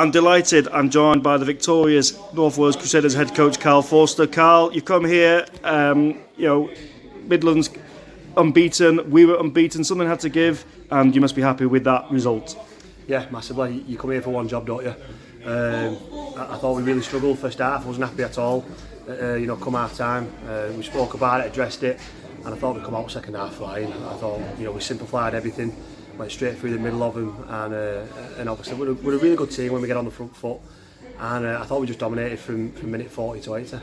I'm delighted. I'm joined by the victorious North Wales Crusaders head coach Carl Forster. Carl, you come here, Midlands unbeaten, we were unbeaten, something had to give, and you must be happy with that result. Yeah, massively. You come here for one job, don't you? I thought we really struggled first half. I wasn't happy at all. Come half time, we spoke about it, addressed it, and I thought we'd come out second half flying. I thought we simplified everything, went straight through the middle of them, and obviously we're a really good team when we get on the front foot. And I thought we just dominated from minute 40 to 80.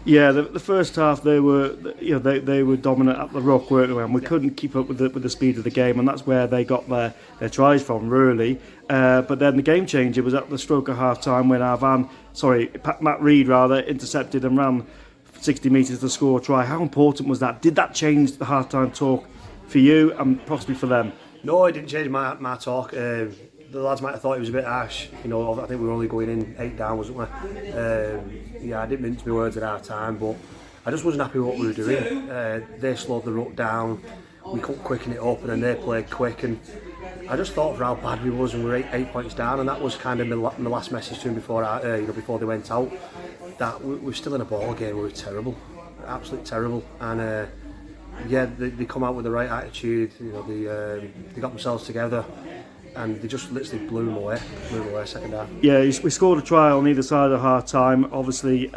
Yeah, the first half they were dominant at the ruck, weren't they? And we couldn't keep up with the speed of the game, and that's where they got their tries from, really. But then the game changer was at the stroke of half time when Matt Reid intercepted and ran 60 metres to score a try. How important was that? Did that change the half time talk for you and possibly for them? No, it didn't change my talk. The lads might have thought it was a bit harsh. I think we were only going in 8 down, wasn't we? I didn't mince my words at half time, but I just wasn't happy with what we were doing. They slowed the ruck down, we couldn't quicken it up, and then they played quick. And I just thought for how bad we was, and we were 8 points down, and that was kind of my last message to them before they went out. That we were still in a ball game. We were terrible, absolutely terrible. And they come out with the right attitude. They got themselves together. And they just literally blew them away second half. Yeah, we scored a try on either side of the half time. Obviously,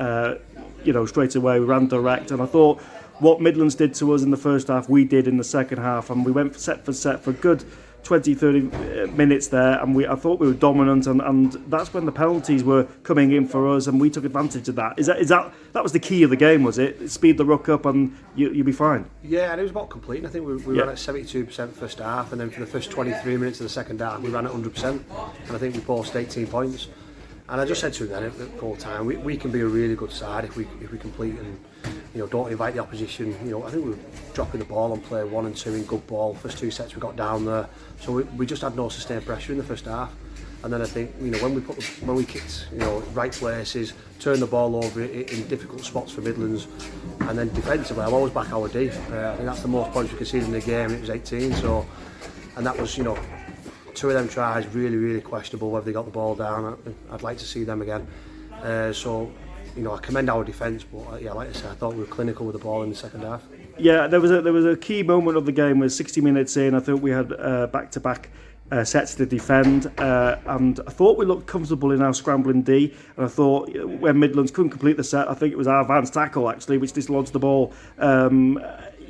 straight away we ran direct, and I thought what Midlands did to us in the first half, we did in the second half, and we went set for a good 20-30 minutes there, and I thought we were dominant, and that's when the penalties were coming in for us, and we took advantage of that. Is that was the key of the game, was it? Speed the ruck up and you'll be fine. Yeah, and it was about completing. I think we ran at 72% first half, and then for the first 23 minutes of the second half we ran at 100%, and I think we posted 18 points. And I just said to him then at full time, we can be a really good side if we complete and don't invite the opposition. I think we were dropping the ball on play 1 and 2 in good ball. First 2 sets we got down there, so we just had no sustained pressure in the first half. And then I think when we kicked right places, turned the ball over in difficult spots for Midlands, and then defensively I'll always back our D. I think that's the most points we conceded in the game, and it was 18. So, and that was 2 of them tries really, really questionable whether they got the ball down. I'd like to see them again. I commend our defence, but like I said, I thought we were clinical with the ball in the second half. Yeah, there was a key moment of the game where 60 minutes in, I thought we had back-to-back sets to defend, and I thought we looked comfortable in our scrambling D, and I thought when Midlands couldn't complete the set, I think it was our advanced tackle actually which dislodged the ball.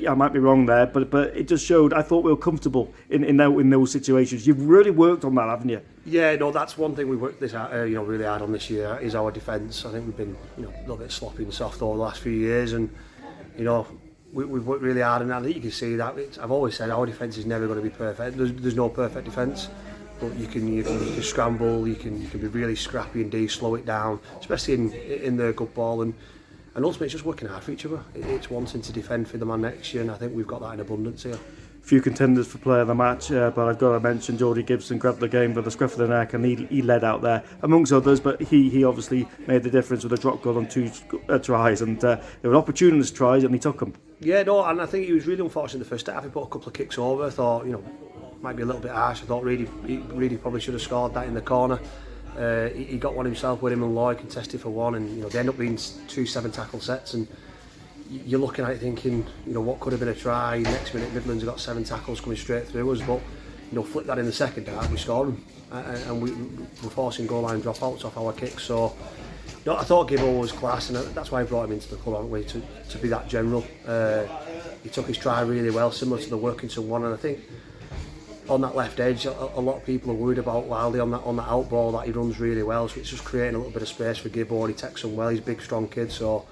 I might be wrong there, but it just showed. I thought we were comfortable in those situations. You've really worked on that, haven't you? Yeah, no, that's one thing we worked really hard on this year is our defence. I think we've been a little bit sloppy and soft over the last few years, and we've worked really hard, and I think you can see that. I've always said our defence is never going to be perfect. There's no perfect defence, but you can scramble, you can be really scrappy and slow it down, especially in the good ball, and ultimately it's just working hard for each other. It's wanting to defend for the man next year, and I think we've got that in abundance here. Few contenders for player of the match, but I've got to mention Geordie Gibson grabbed the game by the scruff of the neck, and he led out there amongst others, but he obviously made the difference with a drop goal on 2 tries, and they were opportunist tries and he took them. Yeah, no, and I think he was really unfortunate in the first half. He put a couple of kicks over. I thought might be a little bit harsh. I thought really probably should have scored that in the corner. He got one himself with him and Lloyd contested for one, and they end up being 2 7-tackle sets, and you're looking at it thinking what could have been a try. Next minute Midlands have got 7 tackles coming straight through us, but flip that in the second half, we scored them, and we were forcing goal line dropouts off our kicks. So I thought Gibbo was class, and that's why I brought him into the club, haven't we, to be that general. He took his try really well, similar to the Workington one, and I think on that left edge, a lot of people are worried about Wildy on that out ball that he runs really well, so it's just creating a little bit of space for Gibbo, and he takes him well. He's a big, strong kid, so.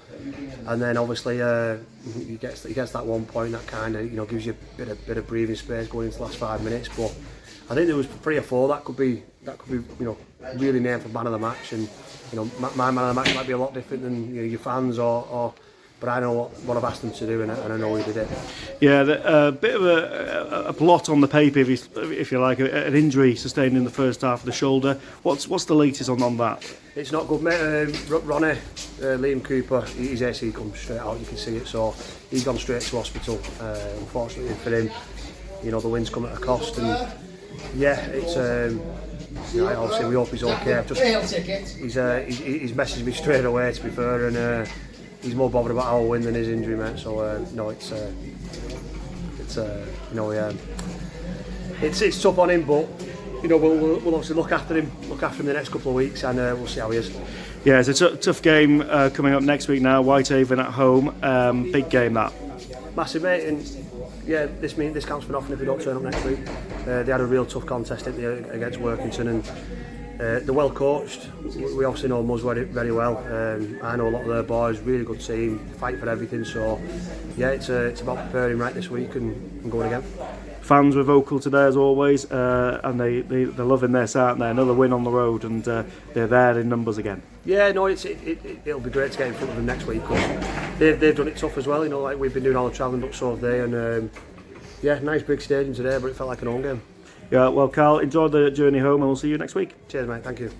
And then obviously he gets that 1 point that kind of gives you a bit of breathing space going into the last 5 minutes. But I think there was 3 or 4 that could be really named for man of the match, and my man of the match might be a lot different than your fans or. But I know what I've asked them to do, and I know he did it. Yeah, a bit of a blot on the paper, if you like, an injury sustained in the first half of the shoulder. What's the latest on that? It's not good, mate. Ronnie, Liam Cooper, his AC comes straight out, you can see it, so he's gone straight to hospital. Unfortunately for him, the wind's come at a cost, and yeah, it's you know, obviously we hope he's okay. He's messaged me straight away, to be fair, and he's more bothered about our win than his injury, mate. So no, it's you know, it's tough on him, but you know, we'll obviously look after him the next couple of weeks, and we'll see how he is. Yeah, it's a tough game coming up next week now. Whitehaven at home, big game that. Massive, mate, and yeah, this counts for nothing if we don't turn up next week. They had a real tough contest against Workington, and they're well coached. We obviously know Muzz very well. I know a lot of their boys, really good team, fight for everything. So yeah, it's about preparing right this week and going again. Fans were vocal today as always, and they're loving this, aren't they? Another win on the road, and they're there in numbers again. Yeah, no, it'll be great to get in front of them next week, because they've done it tough as well. You know, like we've been doing all the travelling, but so have they. And yeah, nice big stadium today, but it felt like an home game. Yeah, well, Carl, enjoy the journey home, and we'll see you next week. Cheers, mate. Thank you.